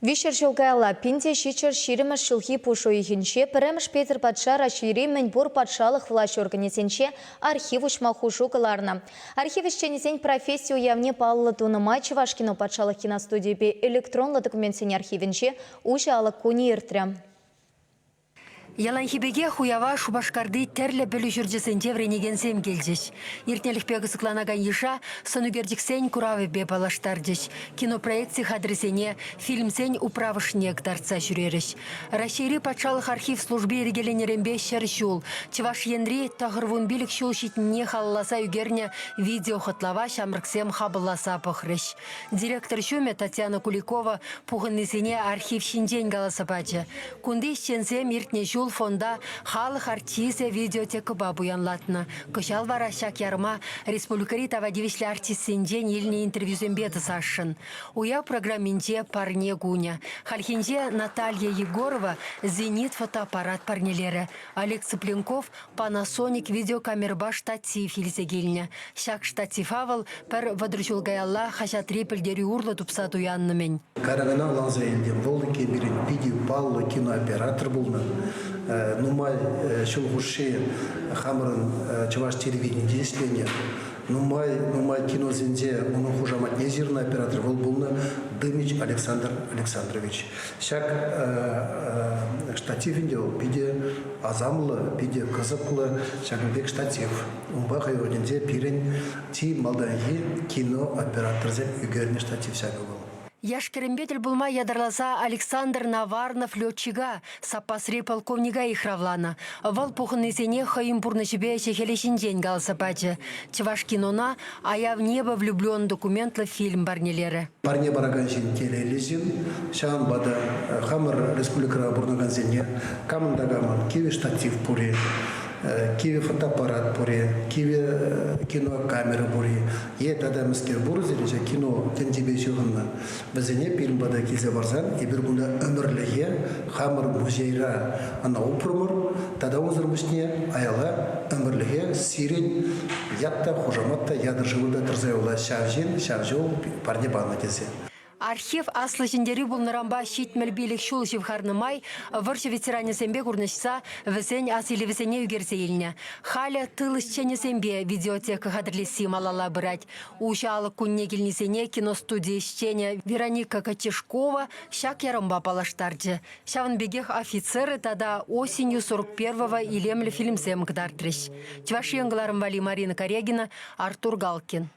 Вишер жылгайла пинте шичер ширемеш шылхи пушу ихинче, піріміш Петр патша рашири менбур патшалық власть организенче архив ушмахушу кыларна. Архив ишченесен профессию явне паллы тунымай Чувашкино патшалық киностудии электронлы документсен архивенче уже алық куни иртря. Яланхибеге хуява Шубашкарды терлі білі жүрдесінде вренегенсем келдеш. Ертнелікпегі сықланаган еша сонугердіксен күравы бе балаштардеш. Кинопроекция адресене фильмсен управышнек дарца жүреріш. Рашири патшалық архив службе ерегеленеренбе шер жул. Чываш енри тағырвун билік шул шитіне халласа үгерне видео хотлава шамрыксем хабыласа пықрыш. Директор шуме Татьяна Куликова пуғыннесене архив шинден галаса бачы. Кунды ішченсем ертне жул фонда халық артисия видеотека бабуянлатына. Кышал вара шак ярма республикари тавадивишлі артистсенден еліне интервьюзен беді сашын. Уя программинде парне гуня. Хальхинде Наталья Егорова «Зенит» фотоаппарат парнелері. Олег Цыпленков Panasonic видеокамерба штатив елзегеліне. Шак штатив авыл пір вадручулгаялла хашатри пілдері урлы тупса туяннымен. Карагана ланза елден болды кемерін видео баллы кинооператор болны. Нумай шылғышы хамырын Чуваш телевидение естлене. Нумай кинозенде оның хужамат незирный оператор болны Дымич Александр Александрович. Шак штативінде биде азамлы, биде қызықлы, шакынбек штатив. Умба қайырденде пирен ти малданги кинооператор зен үгерне штатив шагы был. Яшкеренбетель булма ядарласа Александр Наварнов летчига, сапасри полковника ихравлана. Вал пухнызене хаим бурнышебе шехелешин день галсапачы. Чываш кинона, а я в небо влюблен документлы фильм барнелері. Парне бараганшин телелезин, шаан бада хамыр республикара бурнаганзене, камындагаман киви штатив пури. Киви фотоаппарат бури, киви кинокамера бури. Е тада мискер бурызелече кино тендебе шығынна. Бізіне фильм бада кезе барсан, ебір күнда өмірліге хамыр музейра ана упрымыр, тада озырмышне аяла өмірліге сирен ятта, хужаматта, ядыр жылыда тұрзайула шавжыл парне бана кесе. Архив аслы жіндері бұлнырамба шитмел билік шул живхарнымай, выршы ветеране сәмбе күрнішса, візен асылы візене үгерсе еліне. Халя тылышчене сәмбе видеотека қадырлесі малала бұрать. Ушалық күнне келнесене киностудия ішчене Вероника Катешкова шак ярымба палаштарды. Шавынбегех офицеры тада осенью 41-го илемлі фильмсем кдартрыш. Чваш еңгіларым вали Марина Корягина, Артур Галкин.